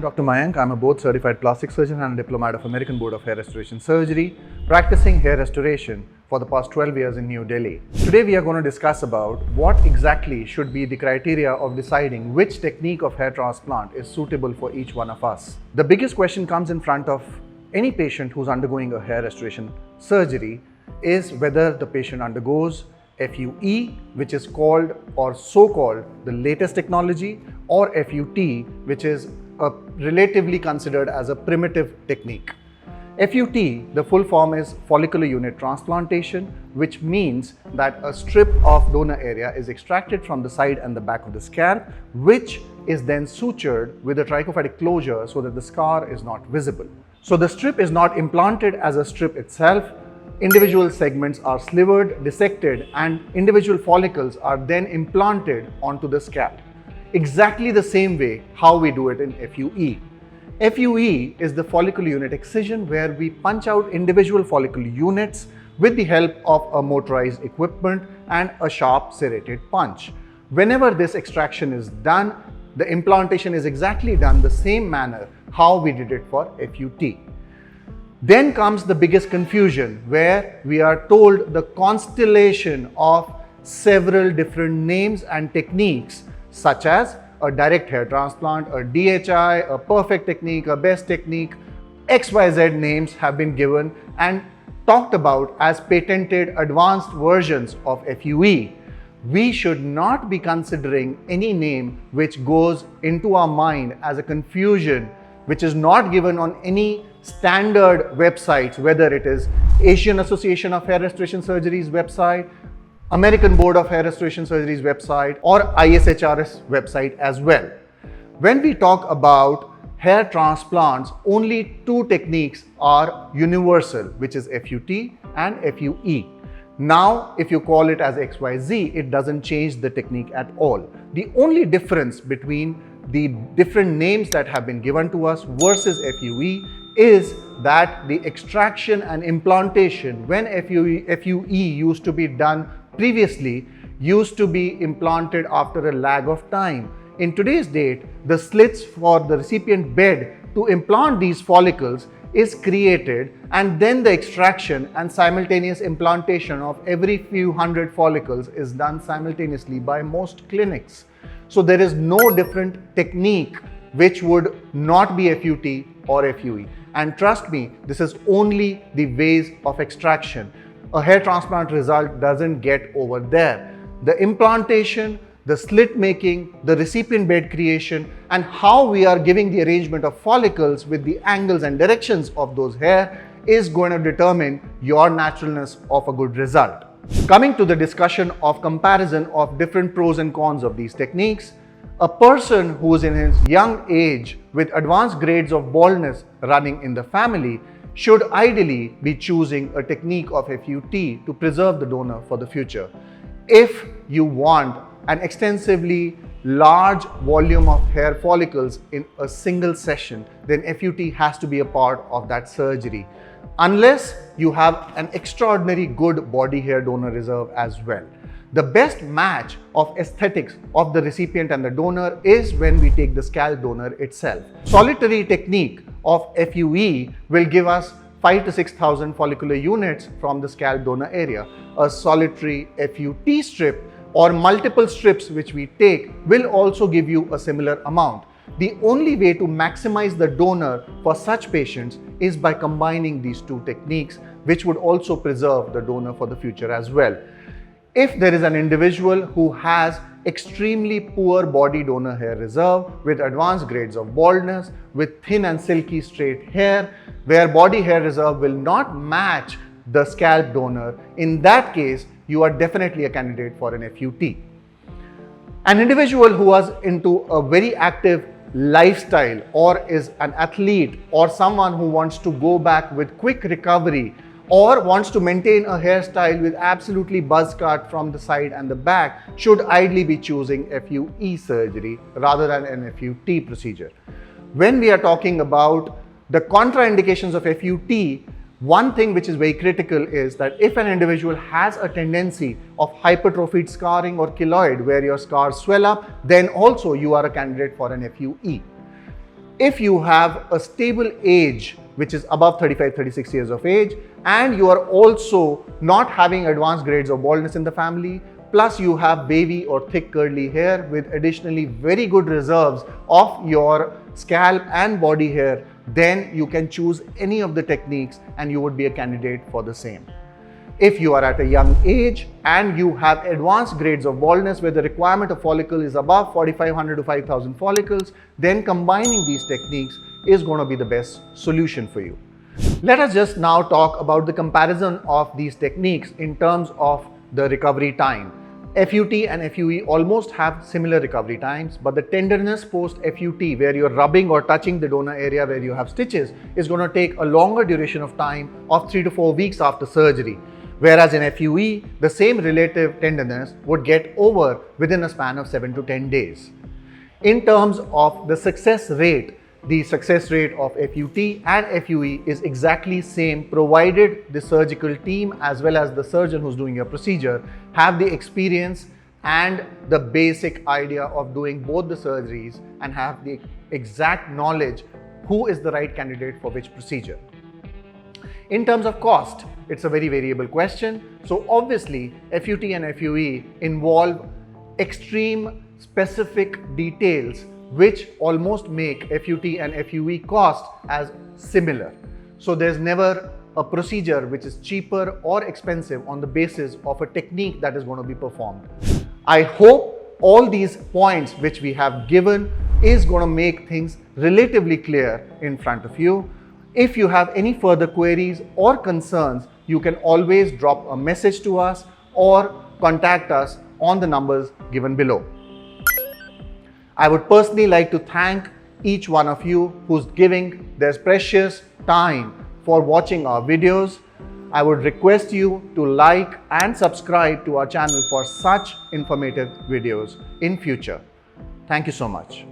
Dr. Mayank. I'm a board certified plastic surgeon and a diplomat of American Board of Hair Restoration Surgery, practicing hair restoration for the past 12 years in New Delhi. Today we are going to discuss about what exactly should be the criteria of deciding which technique of hair transplant is suitable for each one of us. The biggest question comes in front of any patient who's undergoing a hair restoration surgery is whether the patient undergoes FUE, which is called or so-called the latest technology, or FUT, which is relatively considered as a primitive technique. FUT, the full form is follicular unit transplantation, which means that a strip of donor area is extracted from the side and the back of the scalp, which is then sutured with a trichophytic closure so that the scar is not visible. So the strip is not implanted as a strip itself. Individual segments are slivered, dissected, and individual follicles are then implanted onto the scalp. Exactly the same way how we do it in FUE. FUE is the follicular unit excision, where we punch out individual follicular units with the help of a motorized equipment and a sharp serrated punch. Whenever this extraction is done, the implantation is exactly done the same manner how we did it for FUT. Then comes the biggest confusion, where we are told the constellation of several different names and techniques, such as a direct hair transplant, a DHI, a perfect technique, a best technique. XYZ names have been given and talked about as patented advanced versions of FUE. We should not be considering any name which goes into our mind as a confusion, which is not given on any standard websites, whether it is Asian Association of Hair Restoration Surgery's website, American Board of Hair Restoration Surgery's website, or ISHRS website as well. When we talk about hair transplants, only two techniques are universal, which is FUT and FUE. Now, if you call it as XYZ, it doesn't change the technique at all. The only difference between the different names that have been given to us versus FUE is that the extraction and implantation, when FUE used to be done previously, used to be implanted after a lag of time. In today's date, the slits for the recipient bed to implant these follicles is created, and then the extraction and simultaneous implantation of every few hundred follicles is done simultaneously by most clinics. So there is no different technique which would not be FUT or FUE. And trust me, this is only the ways of extraction. A hair transplant result doesn't get over there. The implantation, the slit making, the recipient bed creation, and how we are giving the arrangement of follicles with the angles and directions of those hair is going to determine your naturalness of a good result. Coming to the discussion of comparison of different pros and cons of these techniques, a person who is in his young age with advanced grades of baldness running in the family should ideally be choosing a technique of FUT to preserve the donor for the future. If you want an extensively large volume of hair follicles in a single session, then FUT has to be a part of that surgery, unless you have an extraordinary good body hair donor reserve as well. The best match of aesthetics of the recipient and the donor is when we take the scalp donor itself. Solitary technique of FUE will give us 5,000 to 6,000 follicular units from the scalp donor area. A solitary FUT strip or multiple strips which we take will also give you a similar amount. The only way to maximize the donor for such patients is by combining these two techniques, which would also preserve the donor for the future as well. If there is an individual who has extremely poor body donor hair reserve with advanced grades of baldness, with thin and silky straight hair, where body hair reserve will not match the scalp donor, in that case, you are definitely a candidate for an FUT. An individual who was into a very active lifestyle, or is an athlete, or someone who wants to go back with quick recovery, or wants to maintain a hairstyle with absolutely buzz cut from the side and the back, should ideally be choosing FUE surgery rather than an FUT procedure. When we are talking about the contraindications of FUT, one thing which is very critical is that if an individual has a tendency of hypertrophied scarring or keloid, where your scars swell up, then also you are a candidate for an FUE. If you have a stable age, which is above 35-36 years of age, and you are also not having advanced grades of baldness in the family, plus you have wavy or thick curly hair with additionally very good reserves of your scalp and body hair, then you can choose any of the techniques and you would be a candidate for the same. If you are at a young age and you have advanced grades of baldness where the requirement of follicle is above 4,500 to 5,000 follicles, then combining these techniques is going to be the best solution for you. Let us just now talk about the comparison of these techniques in terms of the recovery time. FUT and FUE almost have similar recovery times, but the tenderness post FUT, where you're rubbing or touching the donor area where you have stitches, is going to take a longer duration of time of 3 to 4 weeks after surgery. Whereas in FUE, the same relative tenderness would get over within a span of 7 to 10 days. In terms of the success rate of FUT and FUE is exactly same, provided the surgical team as well as the surgeon who's doing your procedure have the experience and the basic idea of doing both the surgeries and have the exact knowledge who is the right candidate for which procedure. In terms of cost, it's a very variable question. So obviously, FUT and FUE involve extreme specific details which almost make FUT and FUE cost as similar. So there's never a procedure which is cheaper or expensive on the basis of a technique that is going to be performed. I hope all these points which we have given is going to make things relatively clear in front of you. If you have any further queries or concerns, you can always drop a message to us or contact us on the numbers given below. I would personally like to thank each one of you who's giving their precious time for watching our videos. I would request you to like and subscribe to our channel for such informative videos in future. Thank you so much.